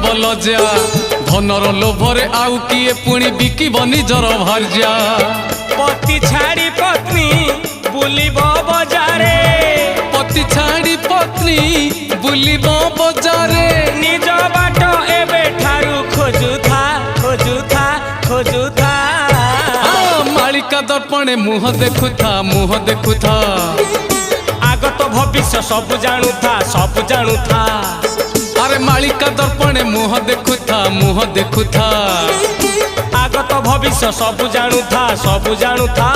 करिब लज्जा धनर लोभरे आउ किए पुणी बिकिब निजर भार्या पति छाड़ी पत्नी बुलिब बजारे पति छाड़ी पत्नी बुलिब बजारे निज बाट एबे ठारू खोजुथा खोजुथा खोजुथा मालिका दर्पणे मुह देखुथा आगत भविष्य सब जानुथा सब जानुथा अरे मालिका दर्पणे मुह देखुथा आगत भविष्य सब जानुथा सब जानुथा।